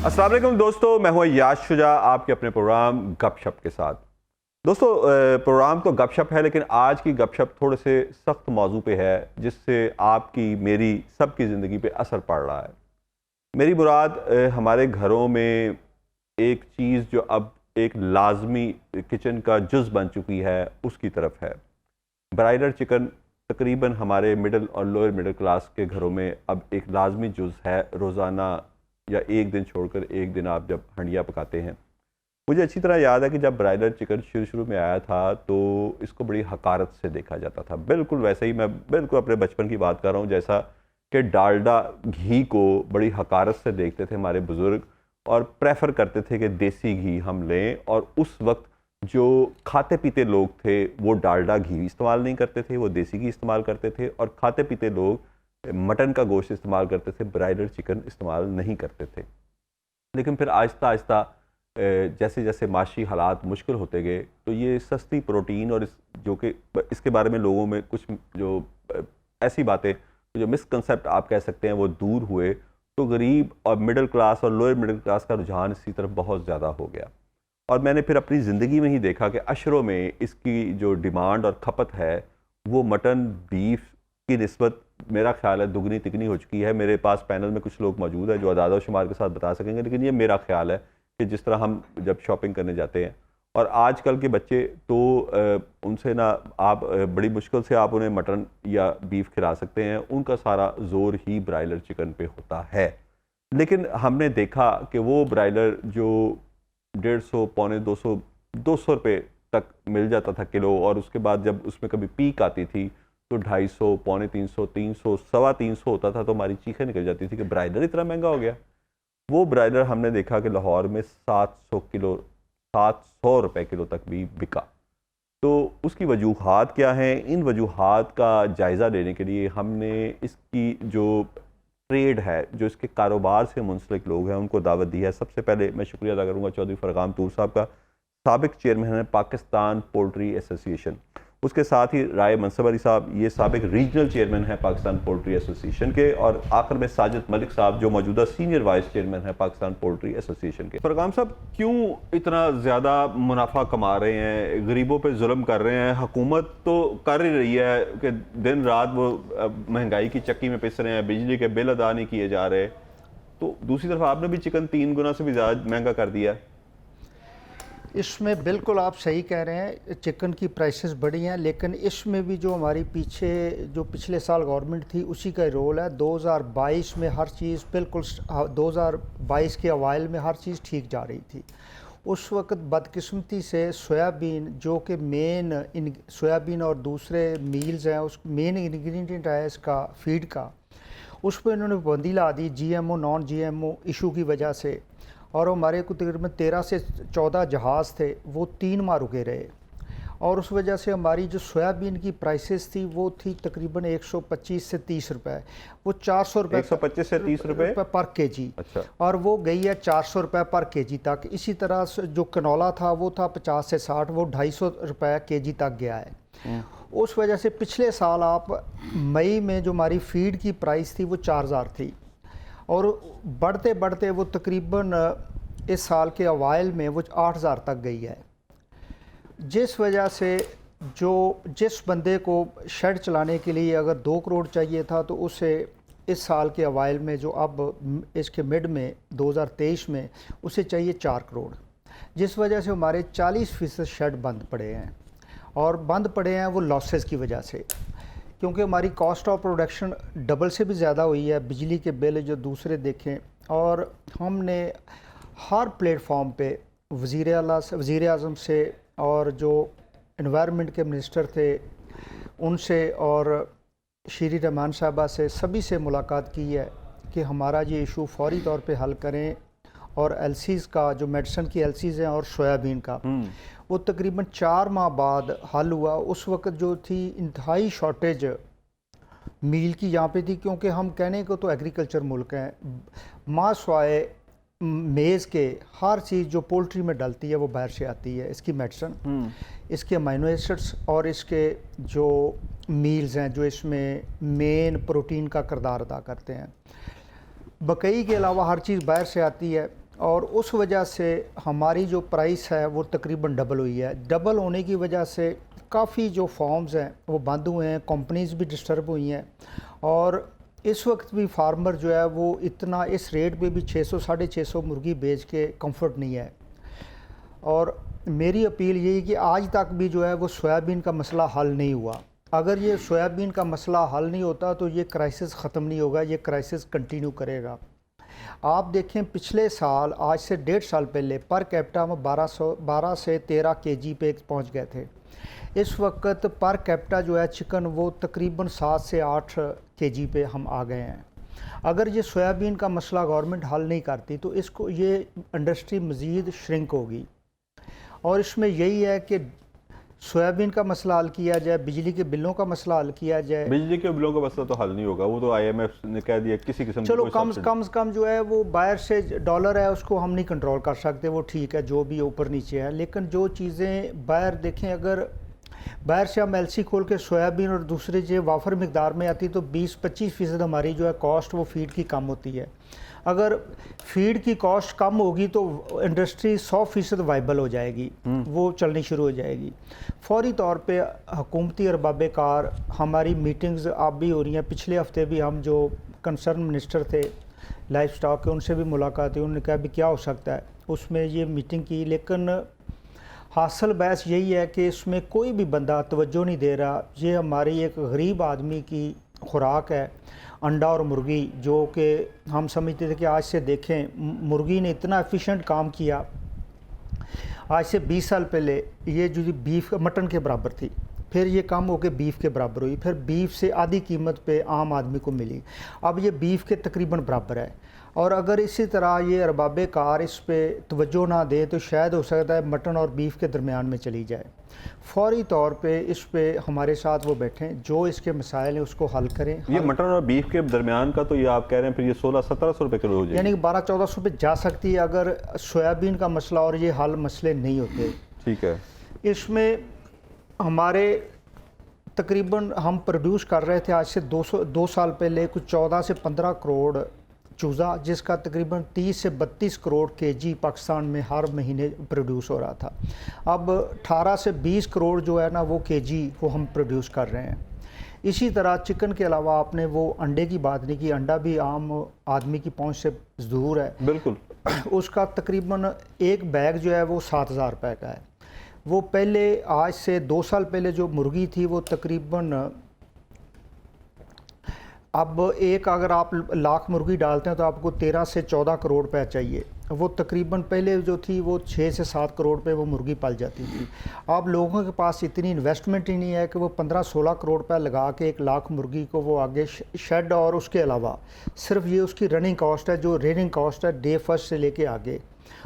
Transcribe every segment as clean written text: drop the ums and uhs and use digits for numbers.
अस्सलाम वालेकुम दोस्तों, मैं हूं याश शुजा आपके अपने प्रोग्राम गपशप के साथ। दोस्तों, प्रोग्राम तो गपशप है, लेकिन आज की गपशप थोड़े से सख्त मौजू पे है जिससे आपकी मेरी सबकी ज़िंदगी पे असर पड़ रहा है। मेरी मुराद हमारे घरों में एक चीज़ जो अब एक लाजमी किचन का जुज़ बन चुकी है उसकी तरफ है। ब्रायलर चिकन तकरीबन हमारे मिडिल और लोअर मिडिल क्लास के घरों में अब एक लाजमी जुज़ है। रोज़ाना या एक दिन छोड़कर एक दिन आप जब हंडिया पकाते हैं। मुझे अच्छी तरह याद है कि जब ब्रायलर चिकन शुरू में आया था तो इसको बड़ी हकारत से देखा जाता था। बिल्कुल वैसे ही मैं बिल्कुल अपने बचपन की बात कर रहा हूँ, जैसा कि डालडा घी को बड़ी हकारत से देखते थे हमारे बुज़ुर्ग और प्रेफर करते थे कि देसी घी हम लें। और उस वक्त जो खाते पीते लोग थे वो डालडा घी इस्तेमाल नहीं करते थे, वो देसी घी इस्तेमाल करते थे। और खाते पीते लोग मटन का गोश्त इस्तेमाल करते थे, ब्रायलर चिकन इस्तेमाल नहीं करते थे। लेकिन फिर आहिस्ता आहिस्ता जैसे जैसे माशी हालात मुश्किल होते गए तो ये सस्ती प्रोटीन और जो कि इसके बारे में लोगों में कुछ जो ऐसी बातें, जो मिसकंसेप्ट आप कह सकते हैं, वो दूर हुए। तो गरीब और मिडिल क्लास और लोअर मिडिल क्लास का रुझान इसी तरफ बहुत ज़्यादा हो गया। और मैंने फिर अपनी ज़िंदगी में ही देखा कि अशरों में इसकी जो डिमांड और खपत है वो मटन बीफ की निस्बत मेरा ख्याल है दुगनी तिगनी हो चुकी है। मेरे पास पैनल में कुछ लोग मौजूद हैं जो अदाद शुमार के साथ बता सकेंगे, लेकिन ये मेरा ख्याल है कि जिस तरह हम जब शॉपिंग करने जाते हैं और आजकल के बच्चे तो उनसे ना आप बड़ी मुश्किल से आप उन्हें मटन या बीफ खिला सकते हैं, उनका सारा जोर ही ब्रायलर चिकन पे होता है। लेकिन हमने देखा कि वो ब्रायलर जो 150 पौने 200 रुपये तक मिल जाता था किलो, और उसके बाद जब उसमें कभी पीक आती थी तो 250 पौने 300 300 सवा 300 होता था, तो हमारी चीखें निकल जाती थी कि ब्रायलर इतना महंगा हो गया। वो ब्रायलर हमने देखा कि लाहौर में 700 रुपये किलो तक भी बिका। तो उसकी वजूहात क्या हैं? इन वजूहात का जायज़ा लेने के लिए हमने इसकी जो ट्रेड है, जो इसके कारोबार से मुंसलिक लोग हैं, उनको दावत दी है। सबसे पहले मैं शुक्रिया अदा करूँगा चौधरी फरगाम तूर साहब का, साबिक चेयरमैन है पाकिस्तान पोल्ट्री एसोसिएशन। उसके साथ ही राय मनसब अली साहब, ये साबिक रीजनल चेयरमैन है पाकिस्तान पोल्ट्री एसोसिएशन के। और आखिर में साजिद मलिक साहब जो मौजूदा सीनियर वाइस चेयरमैन है पाकिस्तान पोल्ट्री एसोसिएशन के। फरगाम साहब, क्यों इतना ज़्यादा मुनाफा कमा रहे हैं, गरीबों पे जुल्म कर रहे हैं? हुकूमत तो कर ही रही है कि दिन रात वो महंगाई की चक्की में पिस रहे हैं, बिजली के बिल अदा नहीं किए जा रहे, तो दूसरी तरफ आपने भी चिकन 3 गुना से भी ज़्यादा महंगा कर दिया है। इसमें बिल्कुल आप सही कह रहे हैं, चिकन की प्राइसेस बढ़ी हैं, लेकिन इसमें भी जो हमारी पिछले साल गवर्नमेंट थी उसी का रोल है। 2022 में हर चीज़ बिल्कुल 2022 के अवाइल में हर चीज़ ठीक जा रही थी। उस वक्त बदकिस्मती से सोयाबीन, जो कि सोयाबीन और दूसरे मील्स हैं, उस मेन इंग्रेडिएंट है इसका फीड का, उस पर इन्होंने पाबंदी ला दी जीएमओ नॉन जीएमओ इशू की वजह से। और हमारे को तकरीबन 13 से 14 जहाज़ थे, वो 3 माह रुके रहे। और उस वजह से हमारी जो सोयाबीन की प्राइसेस थी वो थी तकरीबन 125 से 30 रुपए, वो 400 रुपये 125 से 30 रुपये पर केजी। अच्छा। और वो गई है 400 रुपये पर केजी तक। इसी तरह से जो कनौला था वो था 50 से 60, वो 250 रुपये केजी तक गया है। उस वजह से पिछले साल आप मई में जो हमारी फीड की प्राइस थी वो 4000 थी, और बढ़ते बढ़ते वो तकरीबन इस साल के अवाइल में वो 8000 तक गई है। जिस वजह से जिस बंदे को शेड चलाने के लिए अगर 2 करोड़ चाहिए था तो उसे इस साल के अवाइल में, जो अब इसके मिड में 2023 में, उसे चाहिए 4 करोड़। जिस वजह से हमारे 40% शेड बंद पड़े हैं, और बंद पड़े हैं वो लॉसेस की वजह से, क्योंकि हमारी कॉस्ट ऑफ प्रोडक्शन डबल से भी ज़्यादा हुई है। बिजली के बिल जो दूसरे देखें, और हमने हर प्लेटफॉर्म पे वज़ीर आज़म से और जो एनवायरनमेंट के मिनिस्टर थे उनसे और श्री रहमान साहबा से, सभी से मुलाकात की है कि हमारा ये इशू फौरी तौर पे हल करें। और एलसीज़ का, जो मेडिसन की एलसीज़ हैं, और सोयाबीन का, वो तकरीबन 4 माह बाद हल हुआ। उस वक्त जो थी इंतहाई शॉर्टेज मील की यहाँ पे थी, क्योंकि हम कहने को तो एग्रीकल्चर मुल्क हैं, मासवाए मेज़ के हर चीज़ जो पोल्ट्री में डलती है वो बाहर से आती है। इसकी मेडिसन, इसके अमाइनो एसिड्स और इसके जो मील्स हैं जो इसमें मेन प्रोटीन का किरदार अदा करते हैं। बकई के अलावा हर चीज़ बाहर से आती है। और उस वजह से हमारी जो प्राइस है वो तकरीबन डबल हुई है। डबल होने की वजह से काफ़ी जो फॉर्म्स हैं वो बंद हुए हैं, कंपनीज भी डिस्टर्ब हुई हैं, और इस वक्त भी फार्मर जो है वो इतना इस रेट पे भी 600 650 मुर्गी बेच के कंफर्ट नहीं है। और मेरी अपील यही कि आज तक भी जो है वो सोयाबीन का मसला हल नहीं हुआ। अगर ये सोयाबीन का मसला हल नहीं होता तो ये क्राइसिस ख़त्म नहीं होगा, ये क्राइसिस कंटिन्यू करेगा। आप देखें पिछले साल आज से 1.5 साल पहले पर कैपिटा हम 12 से 13 केजी पे पहुंच गए थे। इस वक्त पर कैपिटा जो है चिकन वो तकरीबन 7 से 8 केजी पे हम आ गए हैं। अगर ये सोयाबीन का मसला गवर्नमेंट हल नहीं करती तो इसको ये इंडस्ट्री मज़ीद श्रिंक होगी। और इसमें यही है कि सोयाबीन का मसला हल किया जाए, बिजली के बिलों का मसला हल किया जाए। बिजली के बिलों का मसला तो हल नहीं होगा, वो तो IMF ने कह दिया किसी किस्म की चलो कोई कम सब्सिडी- से कम जो है वो बाहर से डॉलर है उसको हम नहीं कंट्रोल कर सकते, वो ठीक है जो भी ऊपर नीचे है। लेकिन जो चीज़ें बाहर देखें, अगर बाहर से हम LC खोल के सोयाबीन और दूसरी चीज़ें वाफर मिकदार में आती तो 20-25% हमारी जो है कॉस्ट वो फीड की कम होती है। अगर फीड की कॉस्ट कम होगी तो इंडस्ट्री 100% वाइबल हो जाएगी, वो चलनी शुरू हो जाएगी। फौरी तौर पे हुकूमती अरबाब कार हमारी मीटिंग्स अब भी हो रही हैं। पिछले हफ्ते भी हम जो कंसर्न मिनिस्टर थे लाइफ स्टॉक के उनसे भी मुलाकात हुई, उन्होंने कहा भी क्या हो सकता है, उसमें ये मीटिंग की। लेकिन हासिल बहस यही है कि इसमें कोई भी बंदा तवज्जो नहीं दे रहा। ये हमारी एक गरीब आदमी की खुराक है, अंडा और मुर्गी, जो कि हम समझते थे कि आज से देखें मुर्गी ने इतना एफिशिएंट काम किया। आज से 20 साल पहले ये जो बीफ मटन के बराबर थी, फिर ये कम होकर बीफ के बराबर हुई, फिर बीफ से आधी कीमत पे आम आदमी को मिली, अब ये बीफ के तकरीबन बराबर है। और अगर इसी तरह ये अरबाब कार इस पे तवज्जो ना दे तो शायद हो सकता है मटन और बीफ के दरमियान में चली जाए। फौरी तौर पे इस पे हमारे साथ वो बैठें, जो इसके मसाइल हैं उसको हल करें। ये मटन और बीफ के दरमियान का तो ये आप कह रहे हैं फिर ये 1600-1700 रुपये किलो हो जाएगी, यानी कि 1200-1400 पे जा सकती है अगर सोयाबीन का मसला और ये हल मसले नहीं होते। ठीक है। इसमें हमारे तकरीबन हम प्रोड्यूस कर रहे थे आज से 2 साल पहले कुछ 14 से 15 करोड़ चूज़ा, जिसका तकरीबन 30 से 32 करोड़ केजी पाकिस्तान में हर महीने प्रोड्यूस हो रहा था। अब 18 से 20 करोड़ जो है ना वो केजी वो हम प्रोड्यूस कर रहे हैं। इसी तरह चिकन के अलावा आपने वो अंडे की बात नहीं की, अंडा भी आम आदमी की पहुंच से दूर है। बिल्कुल। उसका तकरीबन एक बैग जो है वो 7000 रुपये का है। वो पहले आज से 2 साल पहले जो मुर्गी थी वो तकरीबन, अब एक अगर आप लाख मुर्गी डालते हैं तो आपको 13 से 14 करोड़ रुपये चाहिए। वो तकरीबन पहले जो थी वो 6 से 7 करोड़ पे वो मुर्गी पल जाती थी। अब लोगों के पास इतनी इन्वेस्टमेंट ही नहीं है कि वो 15-16 करोड़ रुपये लगा के 1 लाख मुर्गी को वो आगे शेड, और उसके अलावा सिर्फ ये उसकी रनिंग कॉस्ट है, जो रेनिंग कॉस्ट है डे फर्स्ट से लेके आगे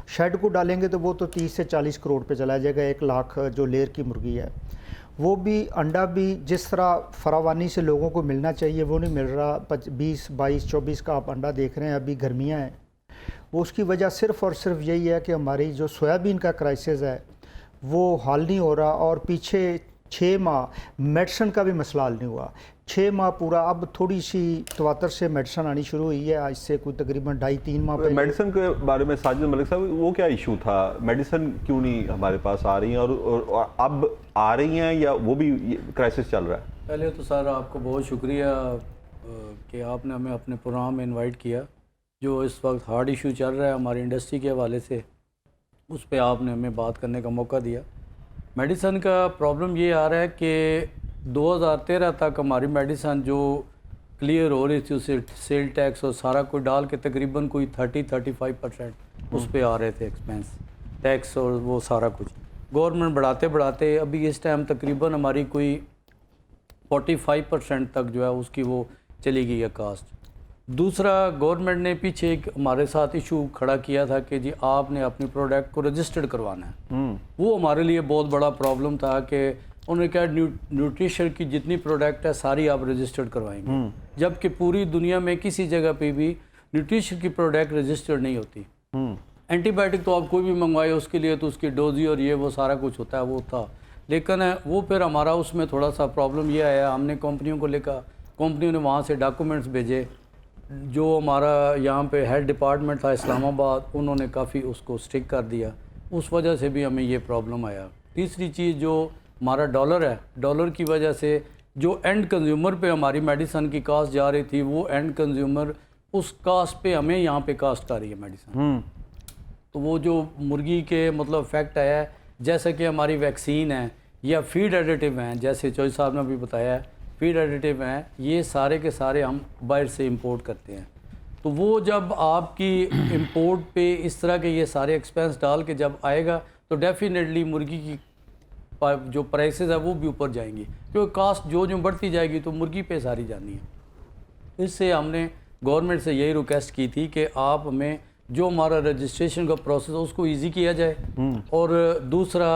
शेड को डालेंगे तो वो तो 30 से 40 करोड़ पे चला जाएगा 1 लाख जो लेयर की मुर्गी है। वो भी अंडा भी जिस तरह फरावानी से लोगों को मिलना चाहिए वो नहीं मिल रहा। 20, 22, 24 का आप अंडा देख रहे हैं, अभी गर्मियाँ हैं। वो उसकी वजह सिर्फ़ और सिर्फ यही है कि हमारी जो सोयाबीन का क्राइसिस है वो हल नहीं हो रहा, और पीछे 6 माह मेडिसन का भी मसला हल नहीं हुआ। 6 माह पूरा, अब थोड़ी सी तवातर से मेडिसन आनी शुरू हुई है आज से कोई तकरीबन 2.5-3 माह पहले। मेडिसिन के बारे में साजिद मलिक साहब, वो क्या इशू था, मेडिसिन क्यों नहीं हमारे पास आ रही हैं, और अब आ रही हैं या वो भी क्राइसिस चल रहा है? पहले तो सर आपको बहुत शुक्रिया कि आपने हमें अपने प्रोग्राम में इनवाइट किया। जो इस वक्त हार्ड इशू चल रहा है हमारी इंडस्ट्री के हवाले से, उस पर आपने हमें बात करने का मौका दिया। मेडिसन का प्रॉब्लम ये आ रहा है कि 2013 तक हमारी मेडिसन जो क्लियर हो रही थी उसे सेल टैक्स और सारा कुछ डाल के तकरीबन कोई 30-35% उस पर आ रहे थे एक्सपेंस टैक्स और वो सारा कुछ। गवर्नमेंट बढ़ाते बढ़ाते अभी इस टाइम तकरीबन हमारी कोई 45% तक जो है उसकी वो चली गई है कास्ट। दूसरा, गवर्नमेंट ने पीछे एक हमारे साथ इशू खड़ा किया था कि जी आपने अपनी प्रोडक्ट को रजिस्टर्ड करवाना है। वो हमारे लिए बहुत बड़ा प्रॉब्लम था कि उन्होंने कहा न्यूट्रिशन की जितनी प्रोडक्ट है सारी आप रजिस्टर्ड करवाएंगे, जबकि पूरी दुनिया में किसी जगह पे भी न्यूट्रिशन की प्रोडक्ट रजिस्टर्ड नहीं होती। एंटीबायोटिक तो आप कोई भी मंगवाए उसके लिए तो उसकी डोजी और ये वो सारा कुछ होता है, वो था। लेकिन वो फिर हमारा उसमें थोड़ा सा प्रॉब्लम ये आया, हमने कंपनियों को लेकर, कंपनियों ने वहाँ से डॉक्यूमेंट्स भेजे जो हमारा यहाँ पे हेड डिपार्टमेंट था इस्लामाबाद, उन्होंने काफ़ी उसको स्टिक कर दिया, उस वजह से भी हमें ये प्रॉब्लम आया। तीसरी चीज़ जो हमारा डॉलर है, डॉलर की वजह से जो एंड कंज्यूमर पे हमारी मेडिसन की कास्ट जा रही थी, वो एंड कंज्यूमर उस कास्ट पे हमें यहाँ पे कास्ट आ रही है मेडिसन। तो वो जो मुर्गी के मतलब इफेक्ट आया है, जैसे कि हमारी वैक्सीन है या फीड एडिटिव हैं, जैसे चौधरी साहब ने भी बताया है, फीड एडिटिव हैं, ये सारे के सारे हम बाहर से इंपोर्ट करते हैं। तो वो जब आपकी इंपोर्ट पे इस तरह के ये सारे एक्सपेंस डाल के जब आएगा तो डेफिनेटली मुर्गी की जो प्राइसेस है वो भी ऊपर जाएंगी, क्योंकि कास्ट जो बढ़ती जाएगी तो मुर्गी पे सारी जानी है। इससे हमने गवर्नमेंट से यही रिक्वेस्ट की थी कि आप हमें जो हमारा रजिस्ट्रेशन का प्रोसेस है उसको इजी किया जाए, और दूसरा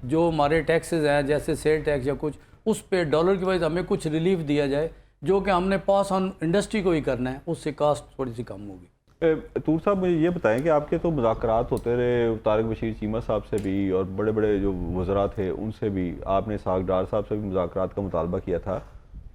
जो हमारे टैक्सेस हैं जैसे सेल टैक्स या कुछ, उस पे डॉलर की वजह से हमें कुछ रिलीफ दिया जाए, जो कि हमने पास ऑन इंडस्ट्री को ही करना है, उससे कास्ट थोड़ी सी कम होगी। तूर साहब मुझे ये बताएं कि आपके तो मुज़ाकरात होते रहे तारिक बशीर चीमा साहब से भी और बड़े बड़े जो वज़रा थे उनसे भी, आपने साग डार साहब से भी मुज़ाकरात का मुतालबा किया था,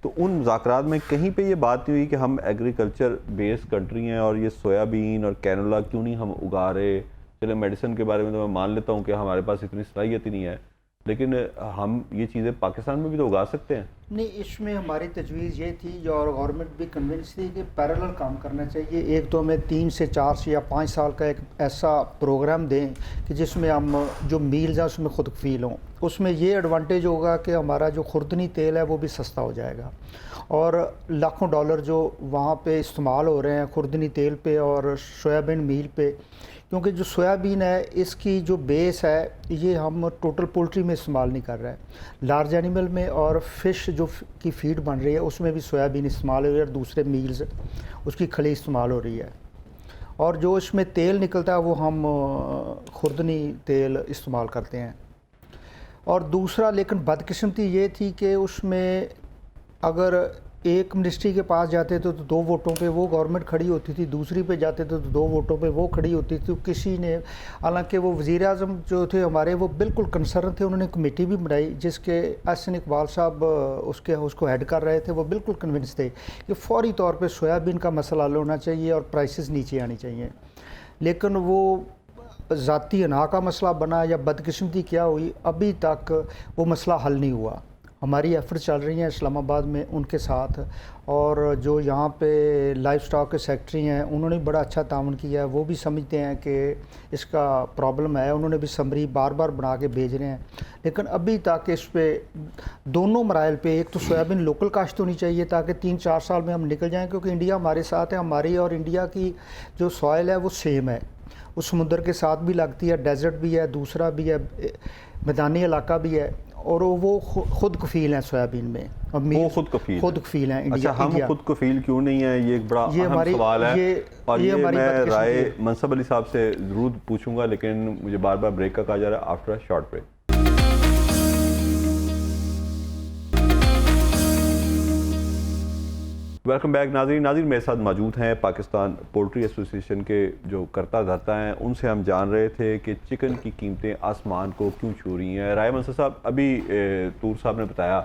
तो उन मुज़ाकरात में कहीं पे ये बात नहीं हुई कि हम एग्रीकल्चर बेस्ड कंट्री हैं और ये सोयाबीन और कैनोला क्यों नहीं हम उगा रहे? चले मेडिसिन के बारे में तो मैं मान लेता हूँ कि हमारे पास इतनी सलाहियत ही नहीं है, लेकिन हम ये चीज़ें पाकिस्तान में भी तो उगा सकते हैं। नहीं, इसमें हमारी तजवीज़ ये थी और गवर्नमेंट भी कन्विंस थी कि पैरेलल काम करना चाहिए। एक तो हमें 3 से 4 से या 5 साल का एक ऐसा प्रोग्राम दें कि जिसमें हम जो मील्स हैं उसमें खुद कफील हों। उसमें ये एडवांटेज होगा कि हमारा जो खुर्दनी तेल है वो भी सस्ता हो जाएगा, और लाखों डॉलर जो वहाँ पे इस्तेमाल हो रहे हैं खुर्दनी तेल पे और सोयाबीन मील पे, क्योंकि जो सोयाबीन है इसकी जो बेस है ये हम टोटल पोल्ट्री में इस्तेमाल नहीं कर रहे हैं, लार्ज एनिमल में और फ़िश जो की फ़ीड बन रही है उसमें भी सोयाबीन इस्तेमाल हो रही है और दूसरे मील्स उसकी खली इस्तेमाल हो रही है, और जो इसमें तेल निकलता है वो हम खुर्दनी तेल इस्तेमाल करते हैं। और दूसरा लेकिन बदकिस्मती ये थी कि उसमें अगर एक मिनिस्ट्री के पास जाते थे तो 2 वोटों पे वो गवर्नमेंट खड़ी होती थी, दूसरी पे जाते थे तो 2 वोटों पे वो खड़ी होती थी। तो किसी ने, हालांकि वो वज़ीर आज़म जो थे हमारे वो बिल्कुल कंसर्न थे, उन्होंने कमेटी भी बनाई जिसके एहसन इकबाल साहब उसको हेड कर रहे थे। वो बिल्कुल कन्विंस थे कि फौरी तौर पर सोयाबीन का मसला हल होना चाहिए और प्राइसेस नीचे आनी चाहिए, लेकिन वो ज़ाती अना का मसला बना या बदकिस्मती क्या हुई, अभी तक वो मसला हल नहीं हुआ। हमारी एफर्ट चल रही हैं इस्लामाबाद में उनके साथ, और जो यहाँ पे लाइफ स्टॉक के सेक्रेटरी हैं उन्होंने बड़ा अच्छा ताउन किया है, वो भी समझते हैं कि इसका प्रॉब्लम है, उन्होंने भी समरी बार बार बना के भेज रहे हैं, लेकिन अभी तक इस पे दोनों मराइल पे, एक तो सोयाबीन लोकल काश्त होनी चाहिए ताकि 3-4 साल में हम निकल जाएँ, क्योंकि इंडिया हमारे साथ है, हमारी और इंडिया की जो सॉइल है वो सेम है, वो समुद्र के साथ भी लगती है, डेजर्ट भी है, दूसरा भी है, मैदानी इलाका भी है, और वो खुद कफील हैं सोयाबीन में, और वो खुद कफील हैं इंडिया। अच्छा, हम खुद कफील क्यों नहीं है, ये एक बड़ा अहम सवाल है, और ये मैं राय मनसब अली साहब से ज़रूर पूछूंगा, लेकिन मुझे बार बार ब्रेक का कहा जा रहा है। After a short break. Welcome back नाज़रीन मेरे साथ मौजूद हैं पाकिस्तान पोल्ट्री एसोसिएशन के जो करता धरता हैं, उनसे हम जान रहे थे कि चिकन की कीमतें आसमान को क्यों छू रही हैं। राय मनसब साहब, अभी तूर साहब ने बताया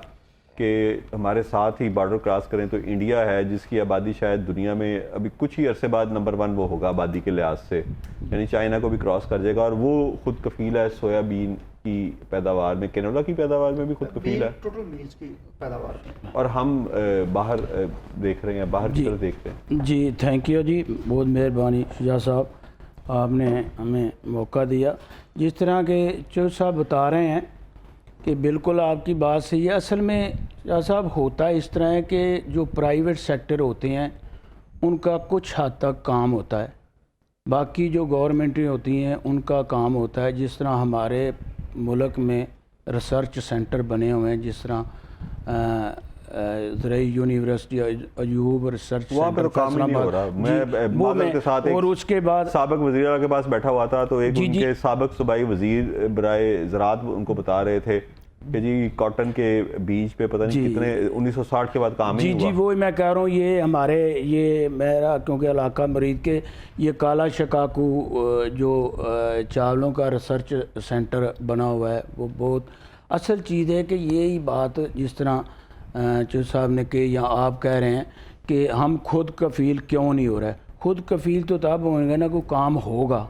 कि हमारे साथ ही बॉर्डर क्रॉस करें तो इंडिया है जिसकी आबादी शायद दुनिया में अभी कुछ ही अरसे बाद नंबर 1 वो होगा आबादी के लिहाज से, यानी चाइना को भी क्रॉस कर जाएगा, और वो खुद कफील है सोयाबीन की पैदावार में, कैनोला की पैदावार में भी खुद कफील है, टोटल मील्स की पैदावार में। और हम बाहर देख रहे हैं, बाहर की तरफ देख रहे हैं। जी थैंक यू जी, बहुत मेहरबानी शुजा साहब, आपने हमें मौका दिया। जिस तरह के चौधरी साहब बता रहे हैं कि बिल्कुल आपकी बात सही है। असल में शुजा साहब होता इस तरह है कि जो प्राइवेट सेक्टर होते हैं उनका कुछ हद तक काम होता है, बाकी जो गवर्नमेंटें होती हैं उनका काम होता है। जिस तरह हमारे मुल्क में रिसर्च सेंटर बने हुए हैं, जिस तरह ज़रई यूनिवर्सिटी अयूब रिसर्च वहाँ पर काम नहीं हो रहा। मैं मादर के साथ और उसके बाद साबिक वज़ीर के पास बैठा हुआ था, तो एक उनके साबिक सूबाई वज़ीर बराए ज़राअत उनको बता रहे थे कि जी कॉटन के बीज पे पता नहीं कितने 1960 के बाद काम ही हुआ। जी वो मैं कह रहा हूँ, ये हमारे ये मेरा क्योंकि इलाका मरीद के ये काला शकाकू जो चावलों का रिसर्च सेंटर बना हुआ है वो बहुत असल चीज़ है कि यही बात जिस तरह चौधरी साहब ने कही या आप कह रहे हैं कि हम खुद कफ़ील क्यों नहीं हो रहा है। खुद कफ़ील तो तब होंगे ना कोई काम होगा,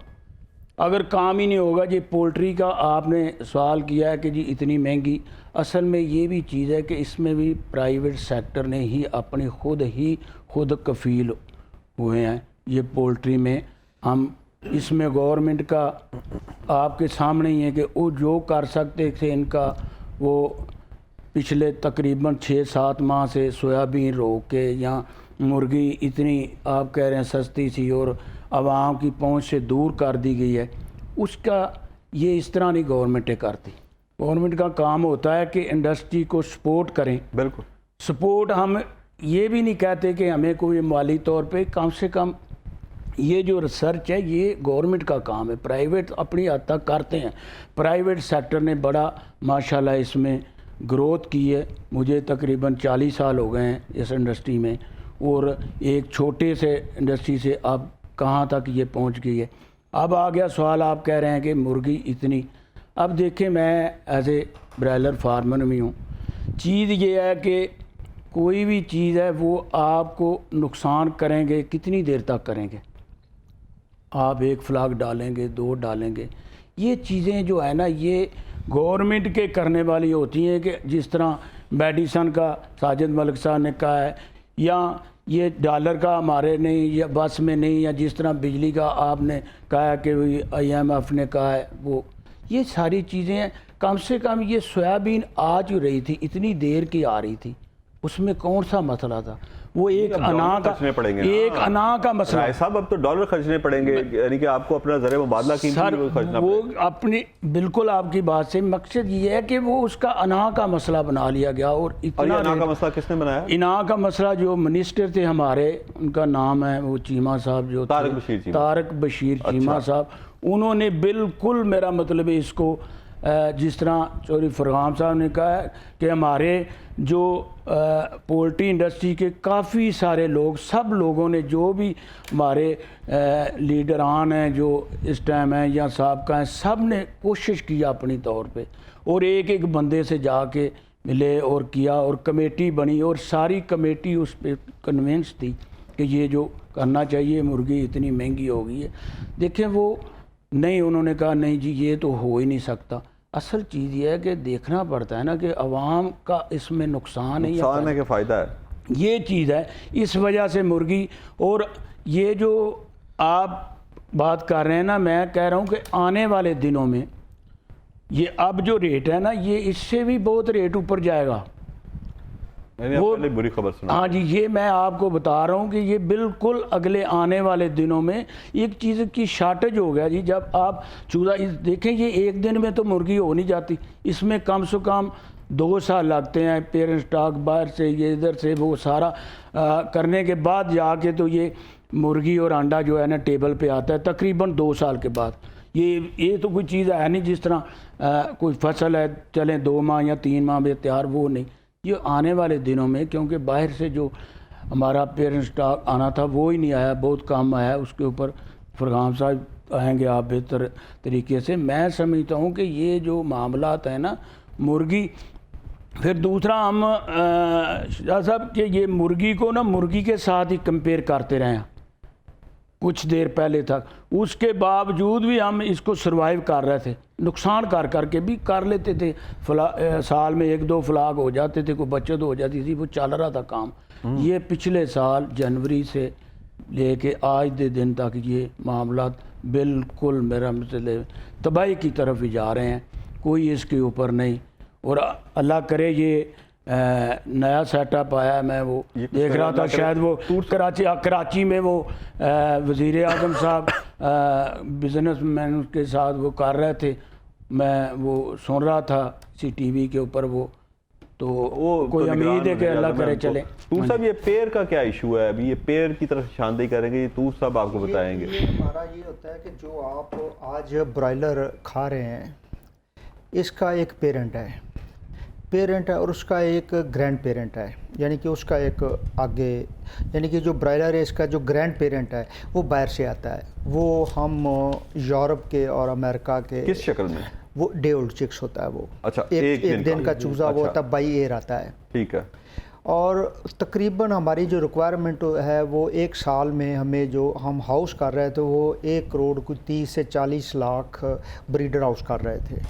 अगर काम ही नहीं होगा। जी पोल्ट्री का आपने सवाल किया है कि जी इतनी महंगी, असल में ये भी चीज़ है कि इसमें भी प्राइवेट सेक्टर ने ही अपनी खुद कफ़ील हुए हैं। ये पोल्ट्री में हम इसमें गवर्नमेंट का आपके सामने ही है कि वो जो कर सकते थे इनका, वो पिछले तकरीबन 6-7 माह से सोयाबीन रोक के, या मुर्गी इतनी आप कह रहे हैं सस्ती सी और आवाम की पहुंच से दूर कर दी गई है, उसका ये इस तरह नहीं गवर्नमेंटें करती। गवर्नमेंट का काम होता है कि इंडस्ट्री को सपोर्ट करें। बिल्कुल सपोर्ट हम ये भी नहीं कहते कि हमें कोई माली तौर पे, कम से कम ये जो रिसर्च है ये गवर्नमेंट का काम है, प्राइवेट अपनी हद तक करते हैं। प्राइवेट सेक्टर ने बड़ा माशाल्लाह इसमें ग्रोथ की है। मुझे तकरीबन 40 साल हो गए हैं इस इंडस्ट्री में, और एक छोटे से इंडस्ट्री से अब कहाँ तक ये पहुँच गई है। अब आ गया सवाल, आप कह रहे हैं कि मुर्गी इतनी, अब देखें मैं एज ए ब्रायलर फार्मर भी हूँ। चीज़ ये है कि कोई भी चीज़ है वो आपको नुकसान करेंगे, कितनी देर तक करेंगे। आप 1 फ्लाग डालेंगे, 2 डालेंगे, ये चीज़ें जो है ना ये गवर्नमेंट के करने वाली होती हैं। कि जिस तरह मेडिसन का साजिद मलिक साहब ने कहा है, या ये डॉलर का हमारे नहीं, या बस में नहीं, या जिस तरह बिजली का आपने कहा है कि IMF ने कहा है, वो ये सारी चीज़ें हैं। कम से कम ये सोयाबीन आ जो रही थी, इतनी देर की आ रही थी, उसमें कौन सा मसला था। वो एक अना का मसला राय साहब, अब तो डॉलर खर्चने पड़ेंगे, यानी कि आपको अपना ज़रिया मुबादला की खर्चना वो अपनी, बिल्कुल आपकी बात से मकसद ये है कि वो उसका अना का मसला बना लिया गया। और इतना अना का मसला किसने बनाया? इना का मसला जो मिनिस्टर थे हमारे, उनका नाम है वो चीमा साहब, जो तारक बशीर चीमा साहब, उन्होंने बिल्कुल मेरा मतलब है इसको, जिस तरह चौधरी फरगाम साहब ने कहा है कि हमारे जो पोल्ट्री इंडस्ट्री के काफ़ी सारे लोग, सब लोगों ने, जो भी हमारे लीडरान हैं जो इस टाइम हैं या साहबका हैं, सब ने कोशिश की अपनी तौर पे, और एक एक बंदे से जाके मिले और किया, और कमेटी बनी, और सारी कमेटी उस पर कन्विंस थी कि ये जो करना चाहिए, मुर्गी इतनी महंगी हो गई है। देखें वो नहीं, उन्होंने कहा नहीं जी ये तो हो ही नहीं सकता। असल चीज़ ये है कि देखना पड़ता है ना कि अवाम का इसमें नुकसान है या कि फ़ायदा है, ये चीज़ है। इस वजह से मुर्गी, और ये जो आप बात कर रहे हैं ना, मैं कह रहा हूँ कि आने वाले दिनों में ये अब जो रेट है ना, ये इससे भी बहुत रेट ऊपर जाएगा। वो बुरी खबर सुना। हाँ जी, ये मैं आपको बता रहा हूँ कि ये बिल्कुल अगले आने वाले दिनों में एक चीज़ की शार्टेज हो गया जी। जब आप चूज़ा देखें, ये एक दिन में तो मुर्गी हो नहीं जाती, इसमें कम से कम 2 साल लगते हैं। पेरेंट स्टॉक बाहर से, ये इधर से, वो सारा करने के बाद जाके तो ये मुर्गी और अंडा जो है ना टेबल पे आता है तकरीबन 2 साल के बाद। ये तो कोई चीज़ है नहीं जिस तरह कोई फसल है चलें 2 माह या 3 माह में तैयार, वो नहीं। ये आने वाले दिनों में, क्योंकि बाहर से जो हमारा पेरेंट स्टॉक आना था वो ही नहीं आया, बहुत कम आया। उसके ऊपर फरगाम साहब आएंगे आप बेहतर तरीके से। मैं समझता हूँ कि ये जो मामलात हैं ना मुर्गी, फिर दूसरा हम शाह साहब कि ये मुर्गी को ना मुर्गी के साथ ही कंपेयर करते रहे कुछ देर पहले तक, उसके बावजूद भी हम इसको सरवाइव कर रहे थे। नुकसान करके भी कर लेते थे, साल में 1-2 फ्लाग हो जाते थे, कोई बचत हो जाती थी, वो चल रहा था काम। ये पिछले साल जनवरी से लेके आज के दिन तक ये मामला बिल्कुल मेरा मतलब तबाही की तरफ ही जा रहे हैं, कोई इसके ऊपर नहीं। और अल्लाह करे ये नया सेटअप आया, मैं वो देख रहा था, शायद वो कराची में वो वज़ीर आज़म साहब बिजनेसमैन के साथ वो कर रहे थे, मैं वो सुन रहा था CTV के ऊपर वो, तो वो कोई उम्मीद है कि अल्लाह करे चले। तूर साहब ये पेड़ का क्या इशू है? अभी ये पेड़ की तरफ निशानदेही करेंगे, ये तूर साहब आपको बताएंगे। ये हमारा ये होता है कि जो आप आज ब्रॉयलर खा रहे हैं, इसका एक पेरेंट है और उसका एक ग्रैंड पेरेंट है, यानी कि उसका एक आगे, यानी कि जो ब्रॉयलर है इसका जो ग्रैंड पेरेंट है वो बाहर से आता है। वो हम यूरोप के और अमेरिका के, किस शक्ल में? वो डे ओल्ड चिक्स होता है वो। अच्छा, एक दिन का चूज़ा वो तब बाई एयर आता है। ठीक है। और तकरीबन हमारी जो रिक्वायरमेंट है वो एक साल में हमें जो हम हाउस कर रहे थे वो 1 करोड़ कुछ 30 से 40 लाख ब्रीडर हाउस कर रहे थे।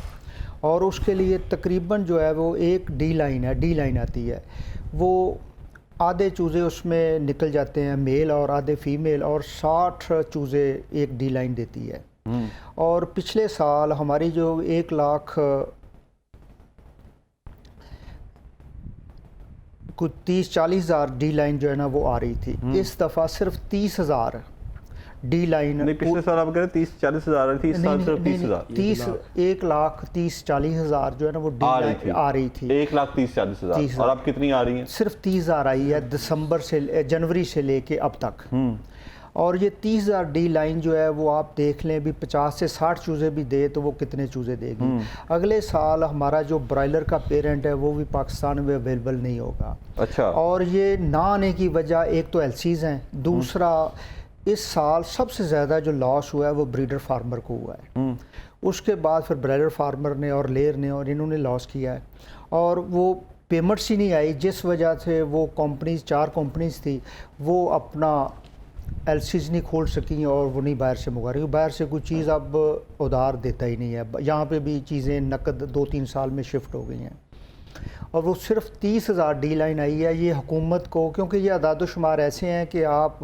और उसके लिए तकरीबन जो है वो एक डी लाइन आती है, वो आधे चूज़े उसमें निकल जाते हैं मेल और आधे फीमेल, और 60 चूज़े एक डी लाइन देती है। और पिछले साल हमारी जो 1 लाख कुछ 30-40 हज़ार डी लाइन जो है ना वो आ रही थी। इस दफ़ा सिर्फ 30,000 डी लाइन। नहीं, पिछले साल आप कह रहे 30-40 हज़ार थी, इस साल सिर्फ 30,000। 1,30,40,000 जो है ना वो डी लाइन आ रही थी। 1,30,40,000। और अब कितनी आ रही हैं? सिर्फ 30,000 आई है जनवरी से लेके अब तक। और ये 30,000 डी लाइन जो है वो आप देख लें भी 50 से 60 चूज़े भी दे तो वो कितने चूज़े देगी। अगले साल हमारा जो ब्रॉयलर का पेरेंट है वो भी पाकिस्तान में अवेलेबल नहीं होगा। अच्छा। और ये ना आने की वजह एक तो एलसीज हैं, दूसरा इस साल सबसे ज़्यादा जो लॉस हुआ है वो ब्रीडर फार्मर को हुआ है। उसके बाद फिर ब्रॉयलर फार्मर ने और लेयर ने और इन्होंने लॉस किया है, और वो पेमेंट्स ही नहीं आई, जिस वजह से वो कंपनीज 4 कंपनीज थी वो अपना एलसीज नहीं खोल सकी और वो नहीं बाहर से मंगा रही। बाहर से कोई चीज़ अब उधार देता ही नहीं है। यहाँ पे भी चीज़ें नकद 2-3 साल में शिफ्ट हो गई हैं, और वो सिर्फ 30,000 डी लाइन आई है। ये हुकूमत को, क्योंकि ये अदाद-ओ-शुमार ऐसे हैं कि आप